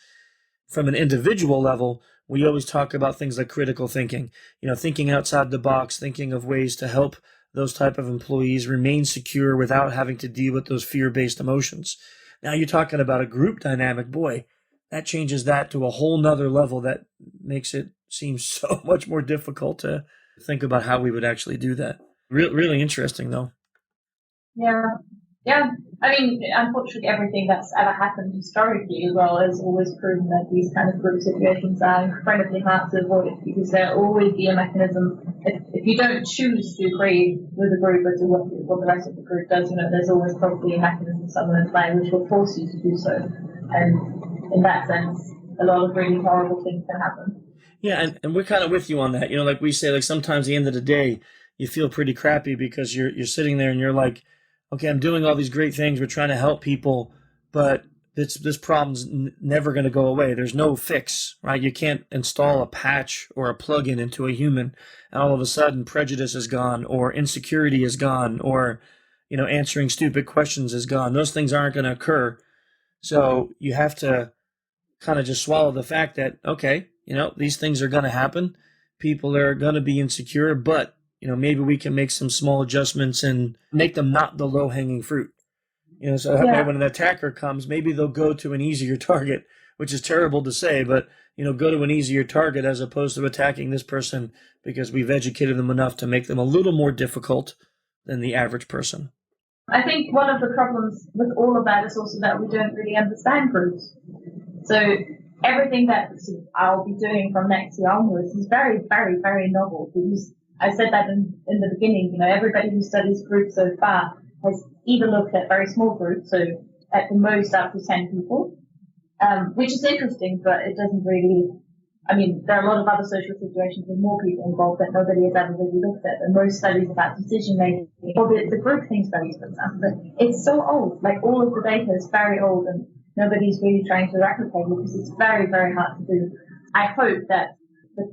from an individual level, we always talk about things like critical thinking, thinking outside the box, thinking of ways to help those type of employees remain secure without having to deal with those fear-based emotions. Now you're talking about a group dynamic, boy, that changes that to a whole nother level that makes it seem so much more difficult to think about how we would actually do that. Really interesting, though. Yeah. I mean, unfortunately, everything that's ever happened historically as well has always proven that these kind of group situations are incredibly hard to avoid, because there'll always be a mechanism. If you don't choose to agree with the group or to what the rest of the group does, there's always probably a mechanism somewhere in play which will force you to do so. And in that sense, a lot of really horrible things can happen. Yeah, and we're kind of with you on that. Like we say, like sometimes at the end of the day, you feel pretty crappy because you're sitting there and you're like, okay, I'm doing all these great things. We're trying to help people, but this problem's never going to go away. There's no fix, right? You can't install a patch or a plugin into a human, and all of a sudden prejudice is gone, or insecurity is gone, or answering stupid questions is gone. Those things aren't going to occur. So you have to kind of just swallow the fact that, okay, these things are going to happen. People are going to be insecure, but maybe we can make some small adjustments and make them not the low-hanging fruit. So that way when an attacker comes, maybe they'll go to an easier target, which is terrible to say, but, go to an easier target as opposed to attacking this person because we've educated them enough to make them a little more difficult than the average person. I think one of the problems with all of that is also that we don't really understand groups. So everything that I'll be doing from next year onwards is very, very, very novel, because I said that in the beginning, everybody who studies groups so far has either looked at very small groups, so at the most up to 10 people, which is interesting, but it doesn't really, there are a lot of other social situations with more people involved that nobody has ever really looked at, and most studies about decision making, or the group thing studies, for example, but it's so old, like all of the data is very old, and nobody's really trying to replicate it because it's very, very hard to do. I hope that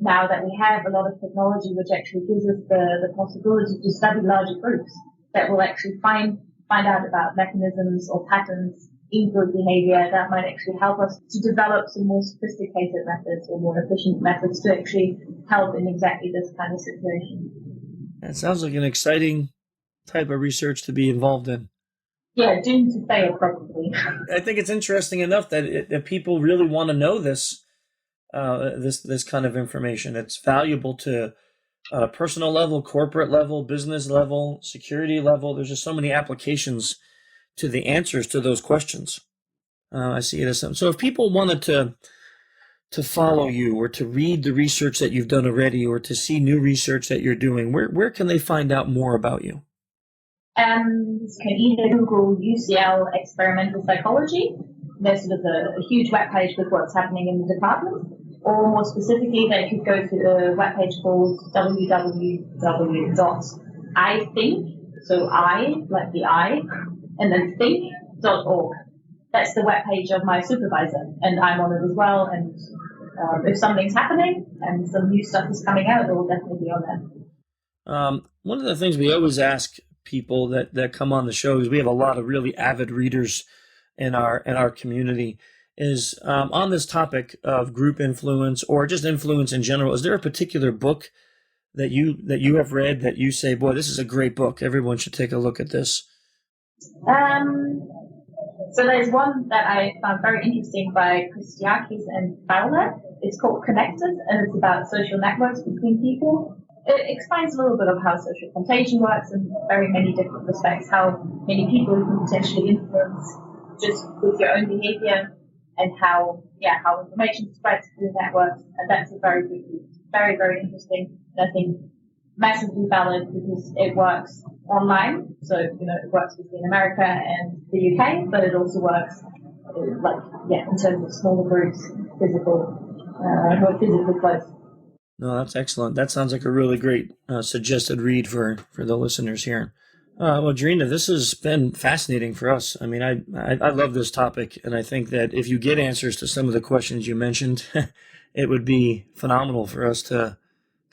now that we have a lot of technology which actually gives us the possibility to study larger groups, that will actually find out about mechanisms or patterns in group behavior that might actually help us to develop some more sophisticated methods or more efficient methods to actually help in exactly this kind of situation. That sounds like an exciting type of research to be involved in. Yeah, doomed to fail probably. I think it's interesting enough that people really want to know this kind of information. It's valuable to personal level, corporate level, business level, security level. There's just so many applications to the answers to those questions. I see it as something. So if people wanted to follow you or to read the research that you've done already or to see new research that you're doing, where can they find out more about you? You can either Google UCL experimental psychology. There's sort of a huge webpage with what's happening in the department. Or more specifically, they could go to a webpage called www.ithink, so I, like the I, and then think.org. That's the webpage of my supervisor, and I'm on it as well. And if something's happening and some new stuff is coming out, it will definitely be on there. One of the things we always ask people that come on the show, is we have a lot of really avid readers in our community, is on this topic of group influence or just influence in general. Is there a particular book that you have read that you say, boy, this is a great book, everyone should take a look at this? So there's one that I found very interesting by Christiakis and Fowler. It's called Connectors, and it's about social networks between people. It explains a little bit of how social contagion works in very many different respects, how many people you can potentially influence just with your own behavior, and how information spreads through networks. And that's a very good read. Very, very interesting. And I think massively valid because it works online. So, it works between America and the UK, but it also works in terms of smaller groups, who are physically close. No, that's excellent. That sounds like a really great suggested read for the listeners here. Well, Jorina, this has been fascinating for us. I mean, I love this topic, and I think that if you get answers to some of the questions you mentioned, it would be phenomenal for us to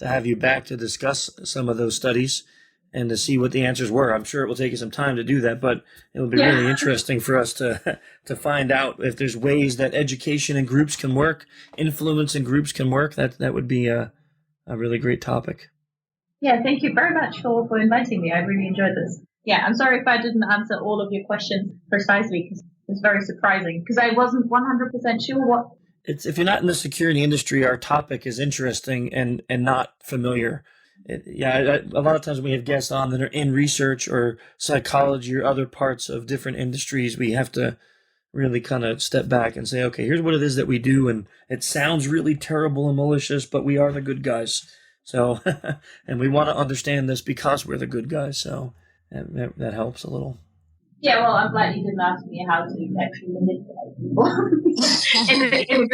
have you back to discuss some of those studies and to see what the answers were. I'm sure it will take you some time to do that, but it will be really interesting for us to find out if there's ways that education in groups can work, influence in groups can work. That would be a really great topic. Yeah, thank you very much for inviting me. I really enjoyed this. Yeah, I'm sorry if I didn't answer all of your questions precisely because it was very surprising because I wasn't 100% sure what. If you're not in the security industry, our topic is interesting and not familiar. A lot of times when we have guests on that are in research or psychology or other parts of different industries, we have to really kind of step back and say, okay, here's what it is that we do. And it sounds really terrible and malicious, but we are the good guys. So, and we want to understand this because we're the good guys. So that helps a little. Yeah, well, I'm glad you didn't ask me how to actually manipulate people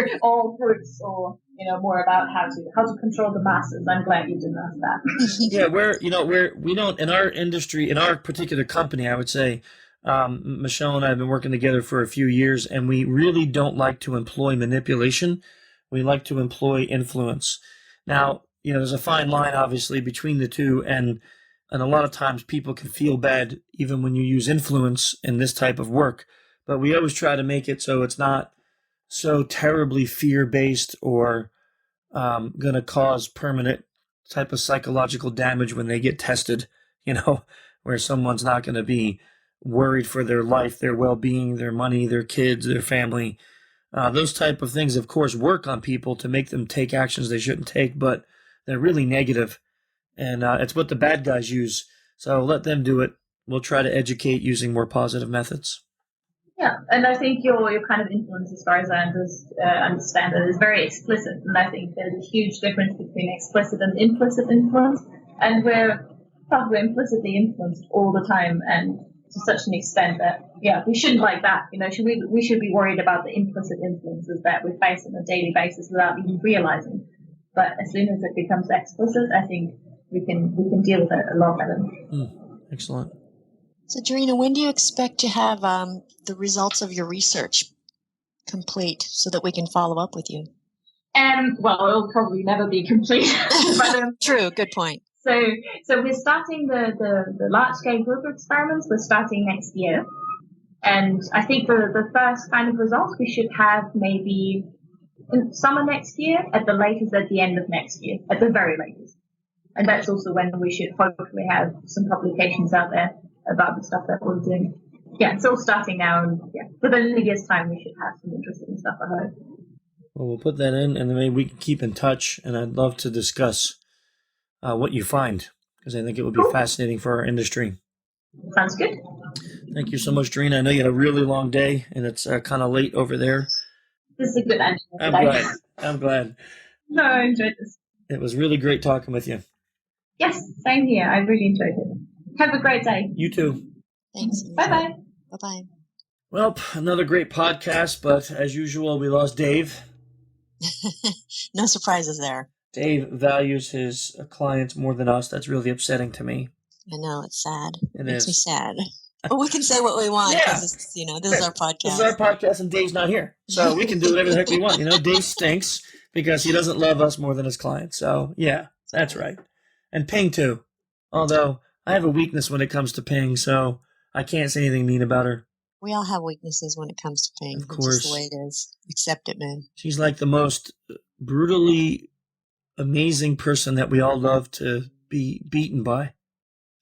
in all groups, or more about how to control the masses. I'm glad you didn't ask that. Yeah, we don't in our industry, in our particular company, I would say, Michelle and I have been working together for a few years, and we really don't like to employ manipulation. We like to employ influence. Now, there's a fine line, obviously, between the two, and a lot of times people can feel bad even when you use influence in this type of work. But we always try to make it so it's not so terribly fear-based or going to cause permanent type of psychological damage when they get tested, where someone's not going to be worried for their life, their well-being, their money, their kids, their family. Those type of things, of course, work on people to make them take actions they shouldn't take, but they're really negative. And it's what the bad guys use. So let them do it. We'll try to educate using more positive methods. Yeah, and I think your kind of influence, as far as I understand it, is very explicit. And I think there's a huge difference between explicit and implicit influence. And we're implicitly influenced all the time, and to such an extent that, we shouldn't like that. We should be worried about the implicit influences that we face on a daily basis without even realizing. But as soon as it becomes explicit, I think we can deal with it a lot better. Excellent. So, Jorina, when do you expect to have the results of your research complete so that we can follow up with you? Well, it'll probably never be complete. But, True, good point. So we're starting the large-scale group experiments. We're starting next year. And I think the first kind of results we should have maybe in summer next year, at the latest at the end of next year, at the very latest. And that's also when we should hopefully have some publications out there about the stuff that we're doing. Yeah, it's all starting now, and within a year's time we should have some interesting stuff, I hope. Well, we'll put that in, and then maybe we can keep in touch, and I'd love to discuss what you find, because I think it would be fascinating for our industry. Sounds good. Thank you so much, Jorina. I know you had a really long day, and it's kind of late over there. This is a good answer. I'm glad. No, I enjoyed this. It was really great talking with you. Yes, same here. I really enjoyed it. Have a great day. You too. Thanks. Bye-bye. Bye-bye. Well, another great podcast, but as usual, we lost Dave. No surprises there. Dave values his clients more than us. That's really upsetting to me. I know, it's sad. It makes is. me sad. But we can say what we want because this is our podcast. This is our podcast, and Dave's not here, so we can do whatever the heck we want. Dave stinks because he doesn't love us more than his clients. So yeah, that's right. And Ping too. Although I have a weakness when it comes to Ping, so I can't say anything mean about her. We all have weaknesses when it comes to Ping. Of course. It's just the way it is. Accept it, man. She's like the most brutally amazing person that we all love to be beaten by.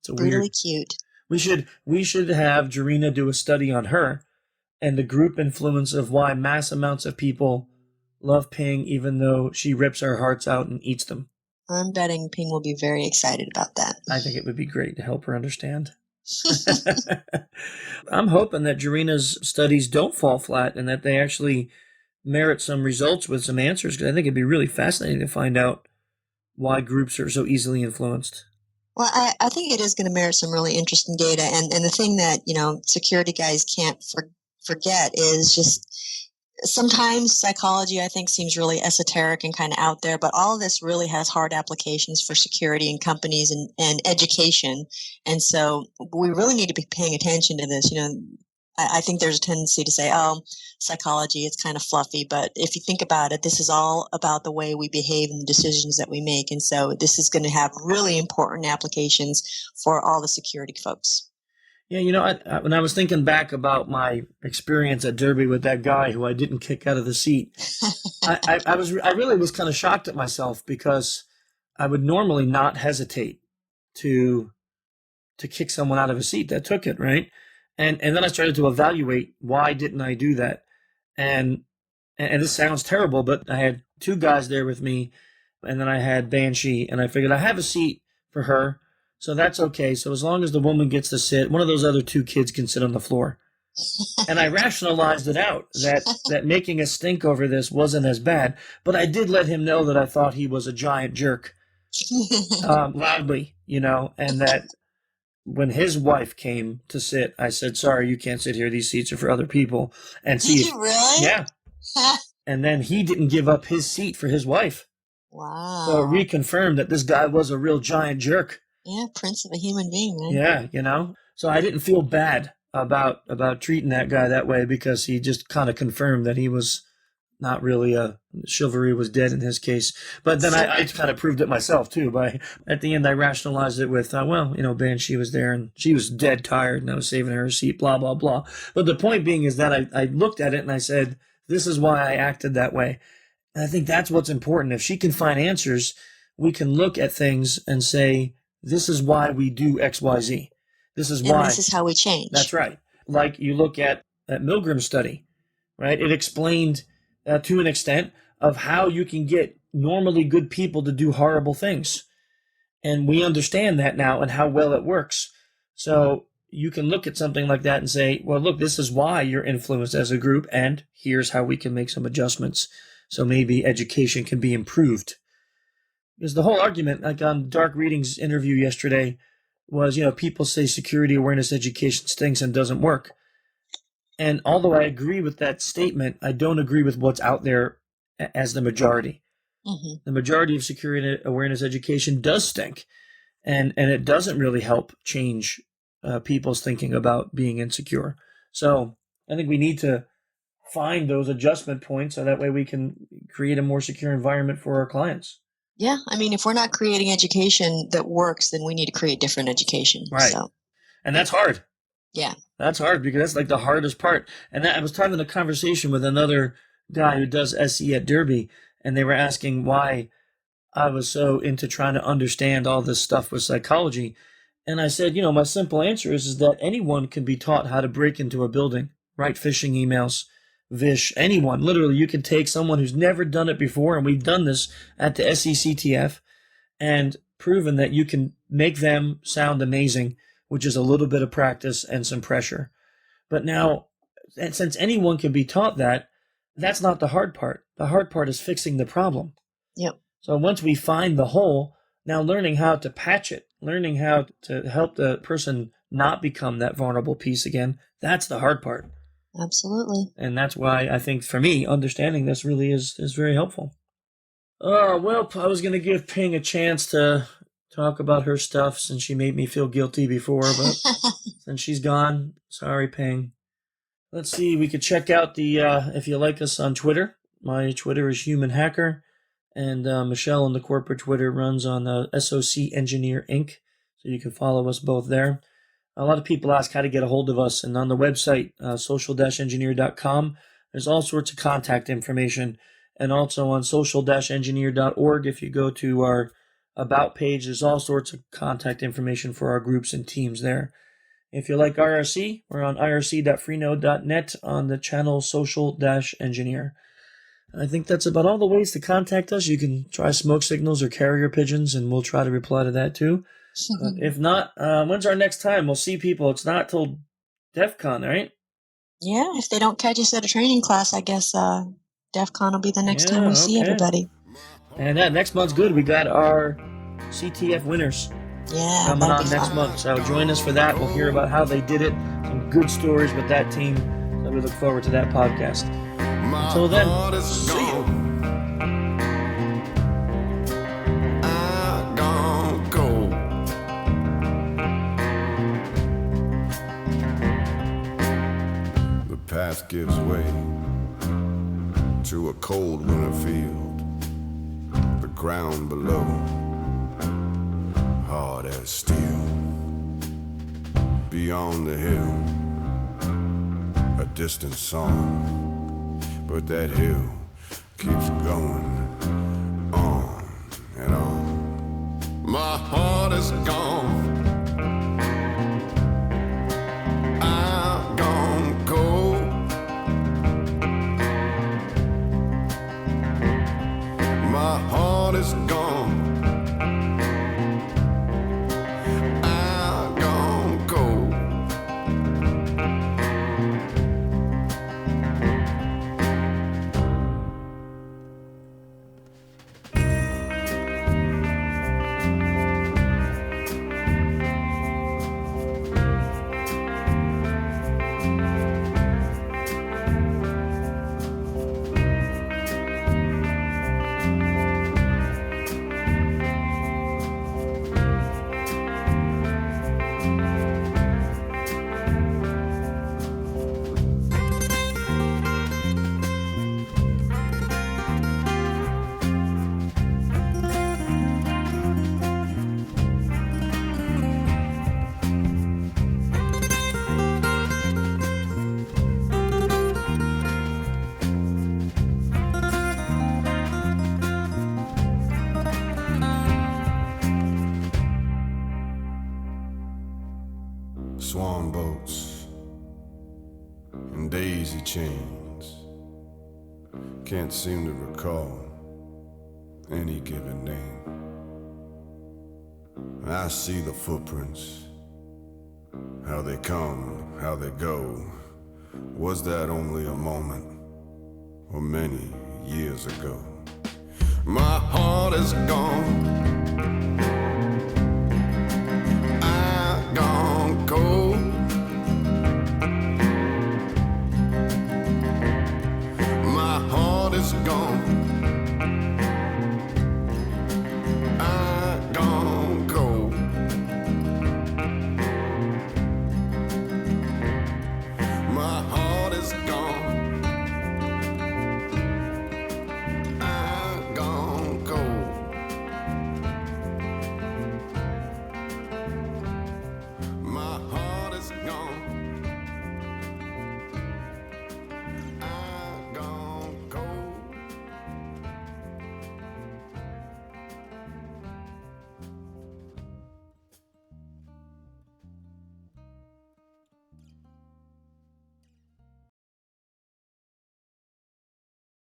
It's a brutally cute. We should have Jorina do a study on her and the group influence of why mass amounts of people love Ping even though she rips our hearts out and eats them. I'm betting Ping will be very excited about that. I think it would be great to help her understand. I'm hoping that Jorina's studies don't fall flat and that they actually merit some results with some answers, because I think it'd be really fascinating to find out why groups are so easily influenced. Well, I think it is going to merit some really interesting data. And the thing that, security guys can't forget is just sometimes psychology, I think, seems really esoteric and kind of out there, but all of this really has hard applications for security in companies and education. And so we really need to be paying attention to this. I think there's a tendency to say, oh, psychology, it's kind of fluffy. But if you think about it, this is all about the way we behave and the decisions that we make. And so this is going to have really important applications for all the security folks. Yeah, when I was thinking back about my experience at Derby with that guy who I didn't kick out of the seat, I really was kind of shocked at myself, because I would normally not hesitate to kick someone out of a seat that took it, right? And then I started to evaluate, why didn't I do that? And this sounds terrible, but I had two guys there with me, and then I had Banshee, and I figured I have a seat for her, so that's okay. So as long as the woman gets to sit, one of those other two kids can sit on the floor. And I rationalized it out, that making a stink over this wasn't as bad, but I did let him know that I thought he was a giant jerk, loudly, and that when his wife came to sit, I said, sorry, you can't sit here. These seats are for other people. And see, did you really? Yeah. And then he didn't give up his seat for his wife. Wow. So it reconfirmed that this guy was a real giant jerk. Yeah, prince of a human being, man. Yeah, So I didn't feel bad about treating that guy that way, because he just kind of confirmed that he was not really chivalry was dead in his case. But then I kind of proved it myself too. At the end, I rationalized it with, Banshee was there and she was dead tired and I was saving her seat, blah, blah, blah. But the point being is that I looked at it and I said, this is why I acted that way. And I think that's what's important. If she can find answers, we can look at things and say, this is why we do X, Y, Z. This is why. And this is how we change. That's right. Like you look at that Milgram study, right? It explained to an extent of how you can get normally good people to do horrible things. And we understand that now and how well it works. So you can look at something like that and say, well, look, this is why you're influenced as a group, and here's how we can make some adjustments. So maybe education can be improved. Because the whole argument, like on Dark Reading's interview yesterday, was, people say security awareness education stinks and doesn't work. And although I agree with that statement, I don't agree with what's out there as the majority. Mm-hmm. The majority of security awareness education does stink, and it doesn't really help change people's thinking about being insecure. So I think we need to find those adjustment points so that way we can create a more secure environment for our clients. Yeah, if we're not creating education that works, then we need to create different education. Right. So. And that's hard. Yeah. That's hard, because that's like the hardest part. And I was having a conversation with another guy who does SE at Derby, and they were asking why I was so into trying to understand all this stuff with psychology. And I said, my simple answer is that anyone can be taught how to break into a building, write phishing emails, Vish, anyone. Literally, you can take someone who's never done it before, and we've done this at the SECTF, and proven that you can make them sound amazing, which is a little bit of practice and some pressure. But now, and since anyone can be taught that, that's not the hard part. The hard part is fixing the problem. Yep. So once we find the hole, now learning how to patch it, learning how to help the person not become that vulnerable piece again, that's the hard part. Absolutely. And that's why I think, for me, understanding this really is very helpful. Oh, well, I was going to give Ping a chance to talk about her stuff since she made me feel guilty before, but since she's gone, sorry, Ping. Let's see, we could check out if you like us on Twitter. My Twitter is Human Hacker, and Michelle on the corporate Twitter runs on SOC Engineer Inc., so you can follow us both there. A lot of people ask how to get a hold of us, and on the website, social-engineer.com, there's all sorts of contact information, and also on social-engineer.org, if you go to our About page, there's all sorts of contact information for our groups and teams there. If you like IRC, we're on irc.freenode.net on the channel social-engineer. I think that's about all the ways to contact us. You can try smoke signals or carrier pigeons, and we'll try to reply to that too. But if not, when's our next time? We'll see people. It's not till DEF CON, right? Yeah, if they don't catch us at a training class, I guess DEF CON will be the next time we see everybody. And next month's good. We got our CTF winners coming on next month. So join us for that. We'll hear about how they did it. Some good stories with that team. So we look forward to that podcast. Until then, see you. The path gives way to a cold winter field. The ground below, hard as steel. Beyond the hill, a distant song. But that hill keeps going on and on. My heart is gone. I'm gone cold. My heart is gone. I'm gone cold. Swan boats and daisy chains. Can't seem to recall any given name. I see the footprints, how they come, how they go. Was that only a moment or many years ago? My heart is gone.